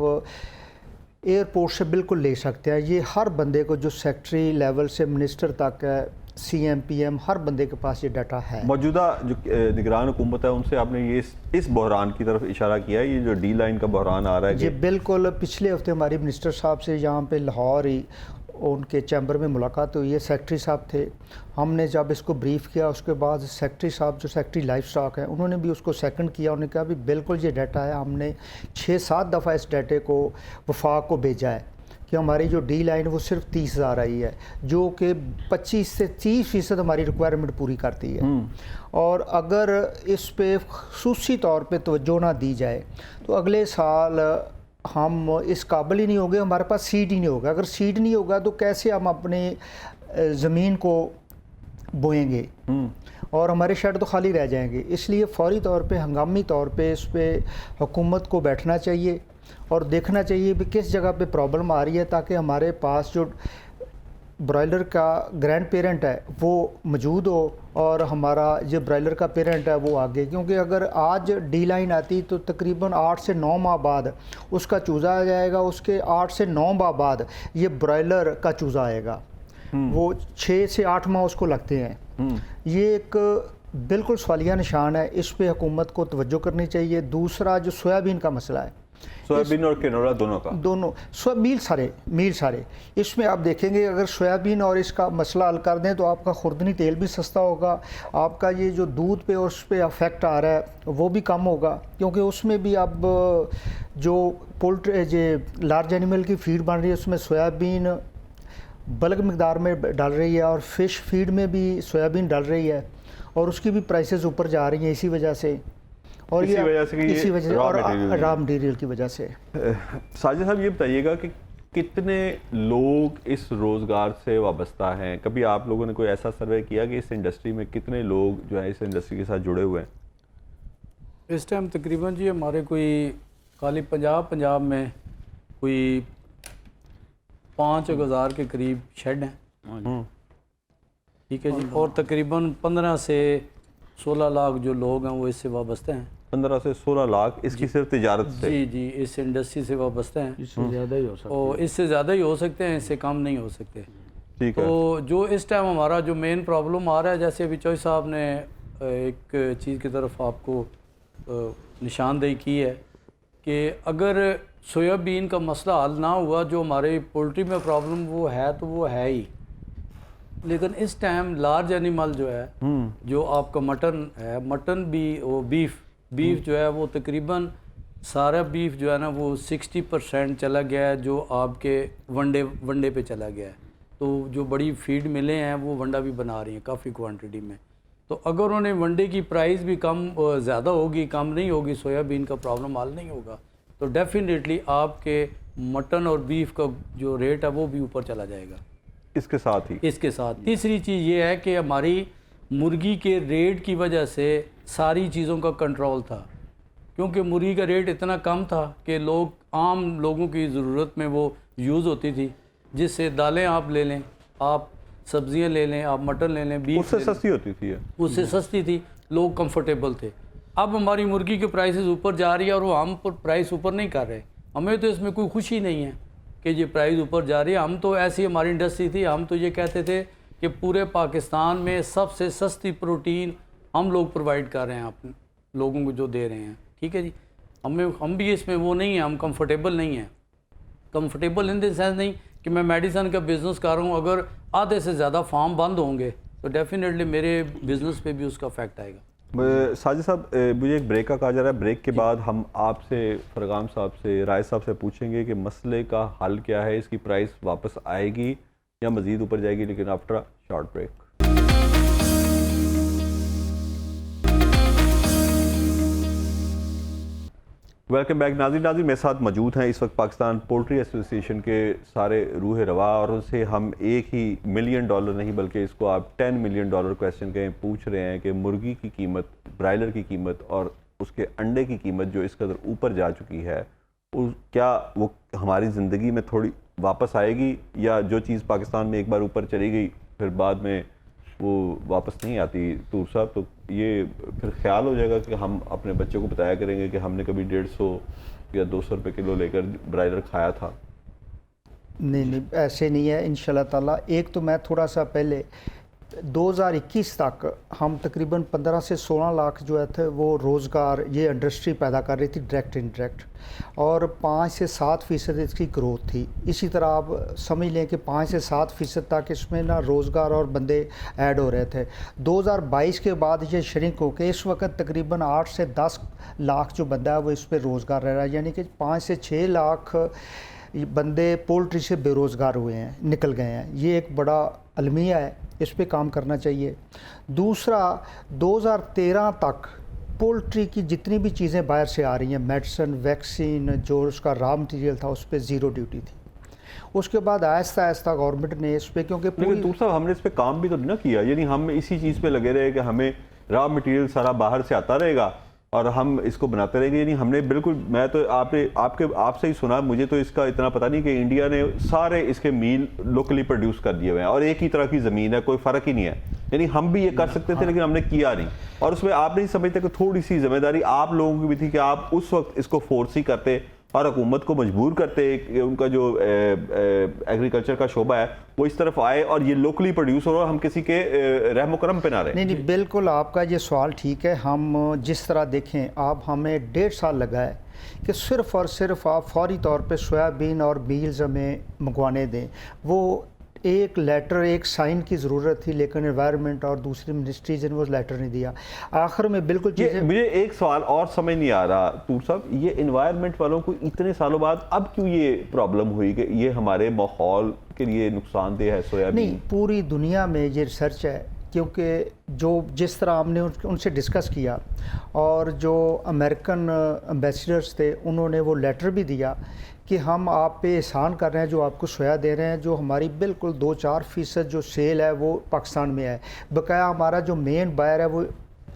एयरपोर्ट से बिल्कुल ले सकते हैं। ये हर बंदे को जो सेक्रेटरी लेवल से मिनिस्टर तक है, CM PM, हर बंदे के पास ये डाटा है। मौजूदा जो निगरान हुकूमत है उनसे आपने ये इस बहरान की तरफ इशारा किया है, ये जो डी लाइन का बहरान आ रहा है? जी बिल्कुल। पिछले हफ्ते हमारी मिनिस्टर साहब से यहाँ पे लाहौर ही उनके चैम्बर में मुलाकात हुई है। सेक्रेटरी साहब थे, हमने जब इसको ब्रीफ़ किया उसके बाद सेक्रेटरी साहब जो सेक्रेटरी लाइफ स्टॉक है उन्होंने भी उसको सेकंड किया। उन्होंने कहा भी बिल्कुल ये डाटा है, हमने 6-7 दफ़ा इस डाटे को वफाक को भेजा है कि हमारी जो डी लाइन वो सिर्फ 30,000 आई है, जो कि 25 से 30% हमारी रिक्वायरमेंट पूरी करती है। और अगर इस पे खुसूसी तौर पे तवज्जो ना दी जाए तो अगले साल हम इस काबिल ही नहीं होंगे, हमारे पास सीड ही नहीं होगा। अगर सीड नहीं होगा तो कैसे हम अपने ज़मीन को बोएंगे, और हमारे शेड तो खाली रह जाएंगे। इसलिए फौरी तौर पे, हंगामी तौर पे इस पे हुकूमत को बैठना चाहिए और देखना चाहिए कि किस जगह पे प्रॉब्लम आ रही है, ताकि हमारे पास जो ब्रॉयलर का ग्रैंड पेरेंट है वो मौजूद हो और हमारा जो ब्रॉयलर का पेरेंट है वो आगे। क्योंकि अगर आज डी लाइन आती तो तकरीबन 8 से 9 माह बाद उसका चूज़ा आ जाएगा, उसके 8 से 9 माह बाद ये ब्रॉयलर का चूज़ा आएगा। वो 6 से 8 माह उसको लगते हैं। ये एक बिल्कुल सवालिया निशान है, इस पे हुकूमत को तवज्जो करनी चाहिए। दूसरा जो सोयाबीन का मसला है, सोयाबीन और कैनोला दोनों मील सारे इसमें आप देखेंगे अगर सोयाबीन और इसका मसला हल कर दें तो आपका खुर्दनी तेल भी सस्ता होगा, आपका ये जो दूध पे उस पे अफेक्ट आ रहा है वो भी कम होगा। क्योंकि उसमें भी अब जो पोल्ट्री जो लार्ज एनिमल की फीड बन रही है उसमें सोयाबीन बल्क मिकदार में डाल रही है, और फ़िश फीड में भी सोयाबीन डाल रही है, और उसकी भी प्राइसेस ऊपर जा रही हैं इसी वजह से। और इसी वजह से और रॉ मटेरियल की वजह से। साजिद साहब ये बताइएगा कि कितने लोग इस रोज़गार से वाबस्ता हैं? कभी आप लोगों ने कोई ऐसा सर्वे किया कि इस इंडस्ट्री में कितने लोग जो है इस इंडस्ट्री के साथ जुड़े हुए हैं? इस टाइम तकरीबन जी हमारे कोई खाली पंजाब में कोई 5,000 के करीब शेड हैं, ठीक है जी। और तकरीबन 15 से 16 लाख जो लोग हैं वो इससे वाबस्ते हैं। 15 से 16 लाख इसकी सिर्फ तिजारत से? जी, इस इंडस्ट्री से वाबस्ते हैं। इससे ज़्यादा ही हो सकता है, और इससे ज़्यादा ही हो सकते हैं, इससे कम नहीं हो सकते। ठीक है। तो जो इस टाइम हमारा जो मेन प्रॉब्लम आ रहा है, जैसे अभी चौधरी साहब ने एक चीज़ की तरफ आपको निशानदेही की है कि अगर सोयाबीन का मसला हल ना हुआ, जो हमारे पोल्ट्री में प्रॉब्लम वो है तो वो है ही, लेकिन इस टाइम लार्ज एनिमल जो है, जो आपका मटन है, मटन भी वो बीफ जो है वो तकरीबन सारा बीफ जो है ना वो 60% चला गया है, जो आपके वनडे पे चला गया है। तो जो बड़ी फीड मिलें हैं वो वंडा भी बना रही हैं काफ़ी क्वांटिटी में। तो अगर उन्हें वनडे की प्राइस भी कम ज़्यादा होगी, कम नहीं होगी, सोयाबीन का प्रॉब्लम हल नहीं होगा, तो डेफिनेटली आपके मटन और बीफ का जो रेट है वो भी ऊपर चला जाएगा। इसके साथ तीसरी चीज़ ये है कि हमारी मुर्गी के रेट की वजह से सारी चीज़ों का कंट्रोल था। क्योंकि मुर्गी का रेट इतना कम था कि आम लोगों की ज़रूरत में वो यूज़ होती थी, जिससे दालें आप ले लें, आप सब्जियां ले लें, आप मटन ले लें, बीफ उससे ले लें, सस्ती होती थी ये। उससे सस्ती थी, लोग कंफर्टेबल थे। अब हमारी मुर्गी की प्राइसेस ऊपर जा रही है और वो हम पर प्राइस ऊपर नहीं कर रहे। हमें तो इसमें कोई खुशी नहीं है कि ये प्राइस ऊपर जा रही है। हम तो ऐसी हमारी इंडस्ट्री थी, हम तो ये कहते थे कि पूरे पाकिस्तान में सबसे सस्ती प्रोटीन हम लोग प्रोवाइड कर रहे हैं, आप लोगों को जो दे रहे हैं। ठीक है जी, हम भी इसमें वो नहीं हैं, हम कंफर्टेबल नहीं हैं। कंफर्टेबल इन द सेंस नहीं कि मैं मेडिसन का बिज़नेस कर रहा हूँ, अगर आधे से ज़्यादा फार्म बंद होंगे तो डेफिनेटली मेरे बिज़नेस पे भी उसका इफेक्ट आएगा। साजिद साहब, मुझे एक ब्रेक का कहा जा रहा है। ब्रेक के बाद हम आपसे, फरगाम साहब से, राय साहब से पूछेंगे कि मसले का हल क्या है, इसकी प्राइस वापस आएगी या मज़ीद ऊपर जाएगी, लेकिन after a short break. Welcome back. नाज़रीन मेरे साथ मौजूद हैं इस वक्त पाकिस्तान पोल्ट्री एसोसिएशन के सारे रूह रवा, और उनसे हम एक ही $1 मिलियन नहीं बल्कि इसको आप $10 मिलियन क्वेश्चन के पूछ रहे हैं कि मुर्गी की कीमत, ब्रायलर की कीमत और उसके अंडे की कीमत जो इस कदर ऊपर जा चुकी है, क्या वो हमारी ज़िंदगी में थोड़ी वापस आएगी, या जो चीज़ पाकिस्तान में एक बार ऊपर चली गई फिर बाद में वो वापस नहीं आती? तूर साहब, तो ये फिर ख्याल हो जाएगा कि हम अपने बच्चों को बताया करेंगे कि हमने कभी 150 या 200 रुपये किलो लेकर ब्रायलर खाया था। नहीं, ऐसे नहीं है इंशाल्लाह ताला। एक तो मैं थोड़ा सा पहले 2021 तक हम तकरीबन 15 से 16 लाख जो है थे वो रोज़गार ये इंडस्ट्री पैदा कर रही थी, डायरेक्ट इंडायरेक्ट, और 5 से 7% इसकी ग्रोथ थी। इसी तरह आप समझ लें कि 5 से 7% तक इसमें ना रोज़गार और बंदे ऐड हो रहे थे। 2022 के बाद ये श्रिंक हो के इस वक्त तकरीबन 8 से 10 लाख जो बंदा है वो इस पर रोज़गार रह रहा है, यानी कि 5 से 6 लाख बंदे पोल्ट्री से बेरोज़गार हुए हैं, निकल गए हैं। ये एक बड़ा अलमिया है, इस पे काम करना चाहिए। दूसरा, 2013 तक पोल्ट्री की जितनी भी चीज़ें बाहर से आ रही हैं, मेडिसिन, वैक्सीन, जो उसका रॉ मटेरियल था उस पर ज़ीरो ड्यूटी थी। उसके बाद आहिस्ता आहिस्ता गवर्नमेंट ने इस पर, क्योंकि लेकिन दूसरा हमने इस पर काम भी तो नहीं ना किया, यानी हम इसी चीज़ पे लगे रहे कि हमें रॉ मटेरियल सारा बाहर से आता रहेगा और हम इसको बनाते रहेंगे। यानी हमने बिल्कुल, मैं तो आपसे ही सुना, मुझे तो इसका इतना पता नहीं कि इंडिया ने सारे इसके मील लोकली प्रोड्यूस कर दिए हुए हैं और एक ही तरह की ज़मीन है, कोई फ़र्क ही नहीं है। यानी हम भी ये कर सकते थे लेकिन हमने किया नहीं, और उसमें आप नहीं समझते कि थोड़ी सी जिम्मेदारी आप लोगों की भी थी कि आप उस वक्त इसको फोर्स ही करते और हुकूमत को मजबूर करते कि उनका जो एग्रीकल्चर का शोबा है वो इस तरफ आए और ये लोकली प्रोड्यूस हो, हम किसी के रहम करम पे ना रहे। नहीं, बिल्कुल आपका ये सवाल ठीक है। हम जिस तरह देखें, आप हमें 1.5 साल लगा है कि सिर्फ़ और सिर्फ आप फौरी तौर पे सोयाबीन और मील्स हमें मंगवाने दें। वो एक लेटर, एक साइन की ज़रूरत थी, लेकिन एनवायरनमेंट और दूसरी मिनिस्ट्रीज ने वो लेटर नहीं दिया। आखिर में बिल्कुल मुझे एक सवाल और समझ नहीं आ रहा तूर साहब, ये एनवायरनमेंट वालों को इतने सालों बाद अब क्यों ये प्रॉब्लम हुई कि ये हमारे माहौल के लिए नुकसानदेह है सोयाबीन? नहीं, पूरी दुनिया में ये रिसर्च है, क्योंकि जो जिस तरह हमने उनसे डिस्कस किया और जो अमेरिकन एम्बेसडर्स थे उन्होंने वो लेटर भी दिया कि हम आप पे एहसान कर रहे हैं जो आपको सोया दे रहे हैं, जो हमारी बिल्कुल 2-4% जो सेल है वो पाकिस्तान में है, बकाया हमारा जो मेन बायर है वो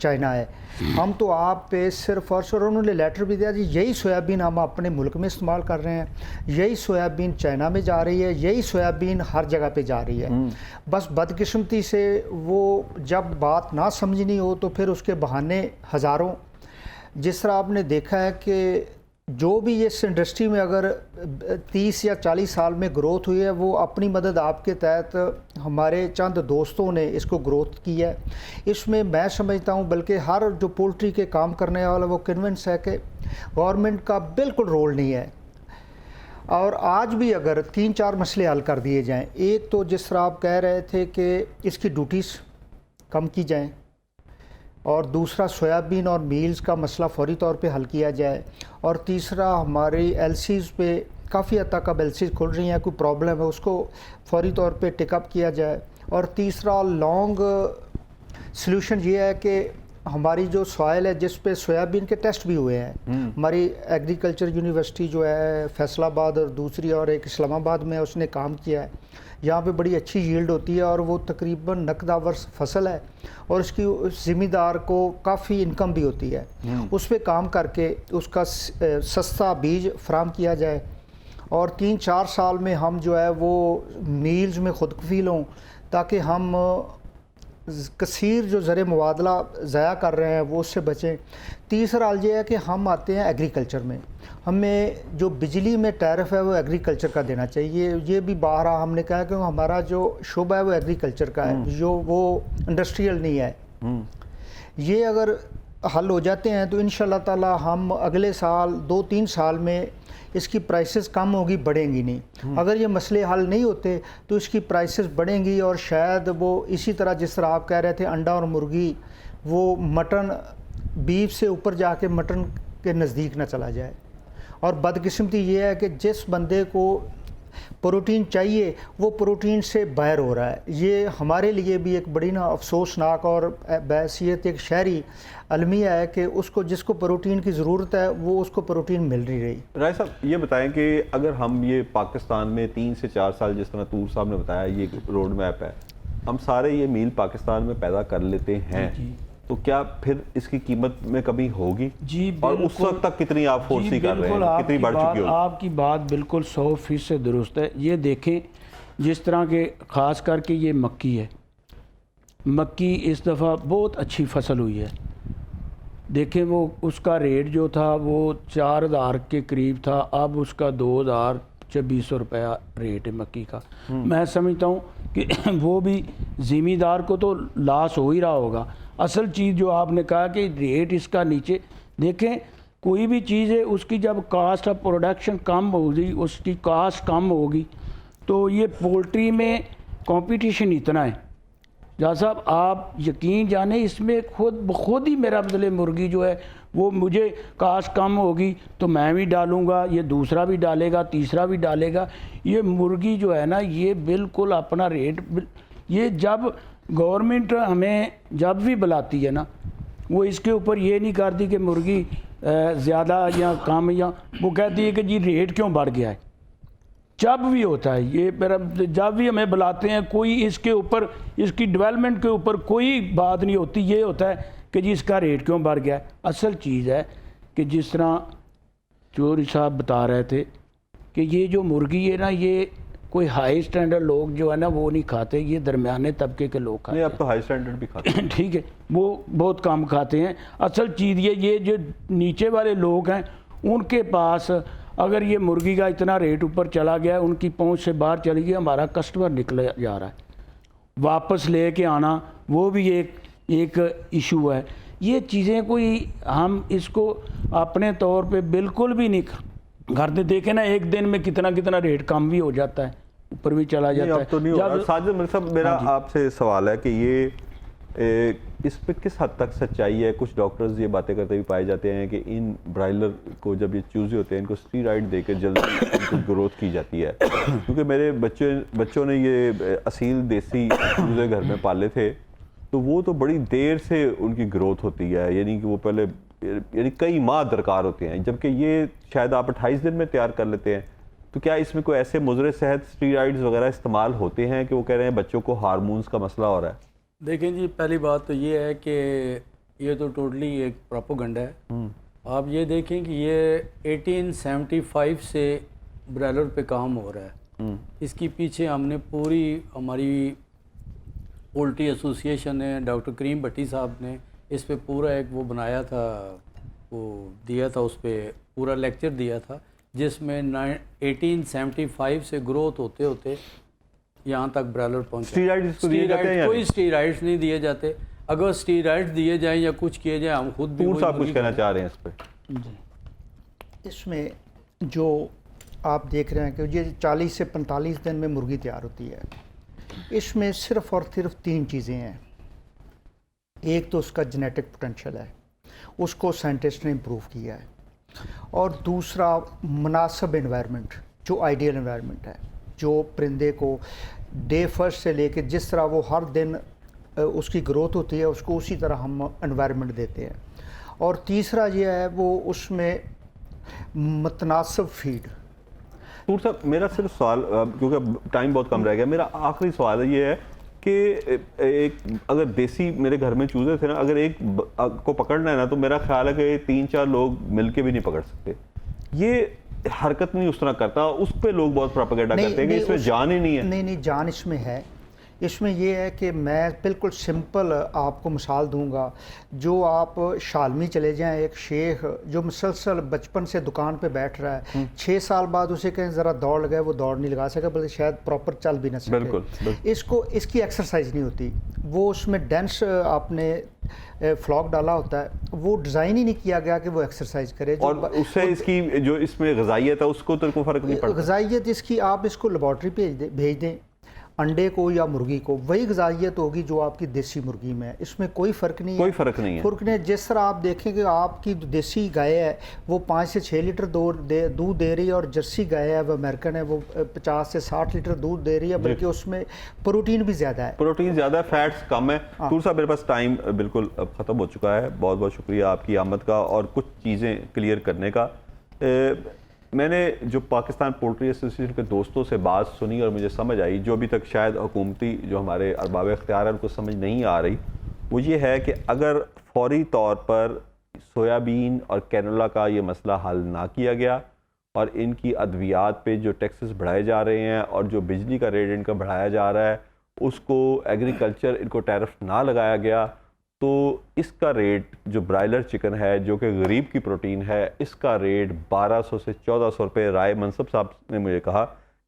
चाइना है। हम तो आप पे सिर्फ और उन्होंने लेटर भी दिया जी यही सोयाबीन हम अपने मुल्क में इस्तेमाल कर रहे हैं, यही सोयाबीन चाइना में जा रही है, यही सोयाबीन हर जगह पे जा रही है। बस बदकिस्मती से वो जब बात ना समझनी हो तो फिर उसके बहाने हज़ारों, जिस तरह आपने देखा है कि जो भी इस इंडस्ट्री में अगर 30 या 40 साल में ग्रोथ हुई है वो अपनी मदद आपके तहत हमारे चंद दोस्तों ने इसको ग्रोथ की है। इसमें मैं समझता हूँ बल्कि हर जो पोल्ट्री के काम करने वाला वो कन्विंस है कि गवर्नमेंट का बिल्कुल रोल नहीं है। और आज भी अगर 3-4 मसले हल कर दिए जाएं, एक तो जिस तरह आप कह रहे थे कि इसकी ड्यूटीज़ कम की जाएं, और दूसरा सोयाबीन और मील्स का मसला फौरी तौर पे हल किया जाए, और तीसरा हमारी एलसीज़ पे काफ़ी हद तक अब एलसीज़ खुल रही हैं, कोई प्रॉब्लम है उसको फौरी तौर पे टेकअप किया जाए, और तीसरा लॉन्ग सल्यूशन ये है कि हमारी जो सॉइल है जिस पे सोयाबीन के टेस्ट भी हुए हैं, हमारी एग्रीकल्चर यूनिवर्सिटी जो है फैसलाबाद और दूसरी और एक इस्लामाबाद में उसने काम किया है, यहाँ पे बड़ी अच्छी यील्ड होती है और वो तकरीबन नकदावर फसल है और उसकी ज़िम्मेदार को काफ़ी इनकम भी होती है। उस पर काम करके उसका सस्ता बीज फराम किया जाए और 3-4 साल में हम जो है वो मील्स में खुद कफील हों, ताकि हम कसीर जो ज़र मुबादला ज़ाया कर रहे हैं वो उससे बचें। तीसरा ये है कि हम आते हैं एग्रीकल्चर में, हमें जो बिजली में टैरिफ है वो एग्रीकल्चर का देना चाहिए। ये भी बाहर हमने कहा कि हमारा जो शोबा है वो एग्रीकल्चर का है, जो वो इंडस्ट्रियल नहीं है। ये अगर हल हो जाते हैं तो इंशाल्लाह ताला हम अगले साल 2-3 साल में इसकी प्राइसेस कम होगी, बढ़ेंगी नहीं। अगर ये मसले हल नहीं होते तो इसकी प्राइसेस बढ़ेंगी और शायद वो इसी तरह जिस तरह आप कह रहे थे अंडा और मुर्गी, वो मटन बीफ से ऊपर जाके मटन के नज़दीक ना चला जाए। और बदकिस्मती ये है कि जिस बंदे को प्रोटीन चाहिए वो प्रोटीन से बाहर हो रहा है। ये हमारे लिए भी एक बड़ी ना अफसोसनाक और बैसियत एक शहरी अलमिया है कि उसको जिसको प्रोटीन की ज़रूरत है वो उसको प्रोटीन मिल नहीं रही। राय साहब ये बताएं कि अगर हम ये पाकिस्तान में 3 से 4 साल, जिस तरह तूर साहब ने बताया ये रोड मैप है, हम सारे ये मील पाकिस्तान में पैदा कर लेते हैं, तो क्या फिर इसकी कीमत में कमी होगी? जी और उस वक्त तक कितनी आप फोर्सी कर रहे हैं, कितनी बढ़ चुकी होगी? आपकी बात बिल्कुल 100% दुरुस्त है। ये देखें जिस तरह के ख़ास करके ये मक्की है, मक्की इस दफ़ा बहुत अच्छी फसल हुई है। देखें वो उसका रेट जो था वो 4000 के करीब था, अब उसका 2200 रुपया रेट है मक्की का। मैं समझता हूँ कि वो भी ज़िमींदार को तो लॉस हो ही रहा होगा। असल चीज़ जो आपने कहा कि रेट इसका नीचे, देखें कोई भी चीज़ है उसकी जब कास्ट ऑफ प्रोडक्शन कम होगी, उसकी कास्ट कम होगी, तो ये पोल्ट्री में कंपटीशन इतना है। जहाँ साहब आप यकीन जाने इसमें खुद ही मेरा बदले मुर्गी जो है वो मुझे कास्ट कम होगी तो मैं भी डालूँगा, ये दूसरा भी डालेगा, तीसरा भी डालेगा। ये मुर्गी जो है ना ये बिल्कुल अपना रेट, ये जब गवर्नमेंट हमें जब भी बुलाती है ना वो इसके ऊपर ये नहीं करती कि मुर्गी ज़्यादा या कम, या वो कहती है कि जी रेट क्यों बढ़ गया है। जब भी होता है ये मेरा, जब भी हमें बुलाते हैं कोई इसके ऊपर, इसकी डेवलपमेंट के ऊपर कोई बात नहीं होती, ये होता है कि जी इसका रेट क्यों बढ़ गया है। असल चीज़ है कि जिस तरह चौधरी साहब बता रहे थे कि ये जो मुर्गी है ना ये कोई हाई स्टैंडर्ड लोग जो है ना वो नहीं खाते, ये दरमियाने तबके के लोग खाते हैं। अब तो हाई स्टैंडर्ड भी खाते हैं। ठीक है, वो बहुत कम खाते हैं। असल चीज़ ये जो नीचे वाले लोग हैं उनके पास अगर ये मुर्गी का इतना रेट ऊपर चला गया, उनकी पहुंच से बाहर चली गई, हमारा कस्टमर निकल जा रहा है, वापस ले के आना वो भी एक इशू है। ये चीज़ें कोई हम इसको अपने तौर पे बिल्कुल भी नहीं करते। देखें ना एक दिन में कितना रेट कम भी हो जाता है, ऊपर भी चला जाता है। अब तो नहीं हो रहा। साजिद मेरे साहब, मेरा आपसे सवाल है कि ये इस पे किस हद तक सच्चाई है? कुछ डॉक्टर्स ये बातें करते भी पाए जाते हैं कि इन ब्रायलर को जब ये चूजे होते हैं इनको स्टीरॉइड देकर जल्दी इनको ग्रोथ की जाती है, क्योंकि मेरे बच्चों ने ये असील देसी चूजे घर में पाले थे, तो वो तो बड़ी देर से उनकी ग्रोथ होती है, यानी कि वो पहले कई माह दरकार होते हैं, जबकि ये शायद आप 28 दिन में तैयार कर लेते हैं। तो क्या इसमें कोई ऐसे मुज़र सेहत स्टीरॉइड्स वगैरह इस्तेमाल होते हैं कि वो कह रहे हैं बच्चों को हार्मोन्स का मसला हो रहा है? देखें जी, पहली बात तो ये है कि ये तो टोटली एक प्रोपेगेंडा है। आप ये देखें कि ये 1875 से ब्रायलर पे काम हो रहा है। इसकी पीछे हमने पूरी हमारी पोल्ट्री एसोसिएशन ने, डॉक्टर करीम भट्टी साहब ने इस पे पूरा एक वो बनाया था, वो दिया था, उस पर पूरा लेक्चर दिया था, जिसमें 1875 से ग्रोथ होते होते यहाँ तक ब्रायलर पहुँचे। कोई स्टीरॉइड्स नहीं दिए जाते। अगर स्टीरॉइड्स दिए जाएं या कुछ किए जाए, हम खुद भी कुछ कहना चाह रहे हैं इस पर। इसमें जो आप देख रहे हैं कि ये 40 से 45 दिन में मुर्गी तैयार होती है, इसमें सिर्फ और सिर्फ 3 चीज़ें हैं। एक तो उसका जेनेटिक पोटेंशियल है, उसको साइंटिस्ट ने इम्प्रूव किया है, और दूसरा मुनासिब एनवायरनमेंट, जो आइडियल एनवायरनमेंट है, जो परिंदे को डे फर्स्ट से लेकर जिस तरह वो हर दिन उसकी ग्रोथ होती है उसको उसी तरह हम एनवायरनमेंट देते हैं। और तीसरा ये है वो उसमें मुतनासिब फीड। टूर साहब मेरा सिर्फ सवाल, क्योंकि टाइम बहुत कम रह गया, मेरा आखिरी सवाल ये है कि एक अगर देसी मेरे घर में चूजे थे ना, अगर एक को पकड़ना है ना, तो मेरा ख्याल है कि 3-4 लोग मिलके भी नहीं पकड़ सकते। ये हरकत नहीं उस तरह करता, उस पर लोग बहुत प्रोपेगेंडा करते हैं कि इसमें जान ही नहीं है। नहीं, जान इसमें है। इसमें ये है कि मैं बिल्कुल सिंपल आपको मिसाल दूंगा। जो आप शालमी चले जाएं, एक शेख जो मुसलसल बचपन से दुकान पे बैठ रहा है, 6 साल बाद उसे कहें ज़रा दौड़ लगाए, वो दौड़ नहीं लगा सके, बल्कि शायद प्रॉपर चल भी ना सके। बिल्कुल। इसकी एक्सरसाइज नहीं होती। वो उसमें डेंस आपने फ्लॉक डाला होता है, वो डिज़ाइन ही नहीं किया गया कि वो एक्सरसाइज करे। और उससे इसकी जो इसमें ग़िज़ाइयत है उसको तो कोई फ़र्क नहीं पड़ता। ग़िज़ाइयत इसकी आप इसको लेबॉर्ट्री भेज दें अंडे को या मुर्गी को, वही ग़िज़ाइयत होगी जो आपकी देसी मुर्गी में है। इसमें कोई फ़र्क नहीं है। कोई फ़र्क नहीं है। फ़र्क नहीं। जिस तरह आप देखें कि आपकी देसी गाय है वो 5 से 6 लीटर दूध दे रही है, और जर्सी गाय है वो अमेरिकन है वो 50 से 60 लीटर दूध दे रही है, बल्कि उसमें प्रोटीन भी ज़्यादा है। प्रोटीन ज़्यादा है, फैट्स कम है। टूर साहब मेरे पास टाइम बिल्कुल अब ख़त्म हो चुका है। बहुत बहुत शुक्रिया आपकी आमद का और कुछ चीज़ें क्लियर करने का। मैंने जो पाकिस्तान पोल्ट्री एसोसिएशन के दोस्तों से बात सुनी और मुझे समझ आई, जो अभी तक शायद हुकूमती जो हमारे अरबाब इख्तियार हैं उनको समझ नहीं आ रही, वो ये है कि अगर फौरी तौर पर सोयाबीन और कैनोला का ये मसला हल ना किया गया और इनकी अद्वियात पे जो टैक्सेस बढ़ाए जा रहे हैं और जो बिजली का रेट इनका बढ़ाया जा रहा है, उसको एग्रीकल्चर इनको टैरिफ ना लगाया गया, तो इसका रेट जो ब्रायलर चिकन है जो कि गरीब की प्रोटीन है, इसका रेट 1200 से 1400 रुपये, राय मनसब साहब ने मुझे कहा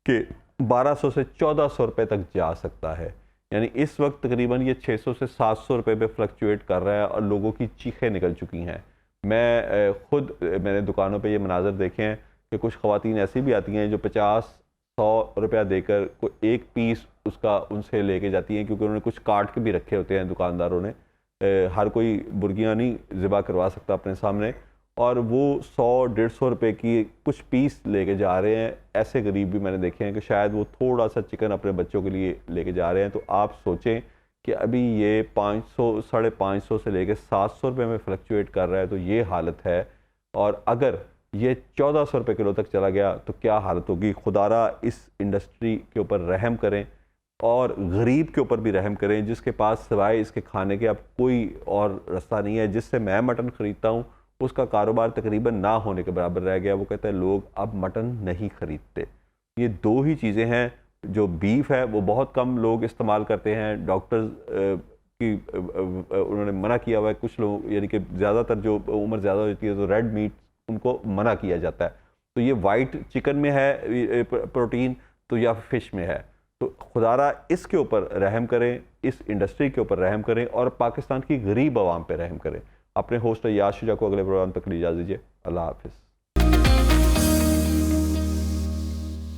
कि 1200 से 1400 रुपये तक जा सकता है। यानी इस वक्त तकरीबन ये 600 से 700 रुपये पे फ्लक्चुएट कर रहा है और लोगों की चीखें निकल चुकी हैं। मैंने दुकानों पे ये मनाजर देखे हैं कि कुछ ख़वातीन ऐसी भी आती हैं जो 50-100 रुपया देकर कोई एक पीस उसका उनसे लेके जाती हैं, क्योंकि उन्होंने कुछ काट के भी रखे होते हैं दुकानदारों ने। हर कोई मुर्गियाँ नहीं ज़िबा करवा सकता अपने सामने, और वो 100-150 रुपये की कुछ पीस लेके जा रहे हैं। ऐसे गरीब भी मैंने देखे हैं कि शायद वो थोड़ा सा चिकन अपने बच्चों के लिए लेके जा रहे हैं। तो आप सोचें कि अभी ये 500, 550 से लेके 700 रुपये में फ्लक्चुएट कर रहा है, तो ये हालत है। और अगर ये 1400 रुपये किलो तक चला गया तो क्या हालत होगी। खुदारा इस इंडस्ट्री के ऊपर रहम करें और गरीब के ऊपर भी रहम करें, जिसके पास सिवाय इसके खाने के अब कोई और रास्ता नहीं है। जिससे मैं मटन ख़रीदता हूँ उसका कारोबार तकरीबन ना होने के बराबर रह गया। वो कहता है लोग अब मटन नहीं ख़रीदते। ये दो ही चीज़ें हैं। जो बीफ है वो बहुत कम लोग इस्तेमाल करते हैं, डॉक्टर्स की उन्होंने मना किया हुआ है। कुछ लोग यानी कि ज़्यादातर जो उम्र ज़्यादा होती है तो रेड मीट उनको मना किया जाता है। तो ये वाइट चिकन में है प्रोटीन तो या फ़िश में है। तो खुदारा इसके ऊपर रहम करें, इस इंडस्ट्री के ऊपर रहम करें और पाकिस्तान की गरीब आवाम पे रहम करें। अपने होस्ट याद शुजा को अगले प्रोग्राम तक इजाज़त दीजिए। अल्लाह हाफ़िज़।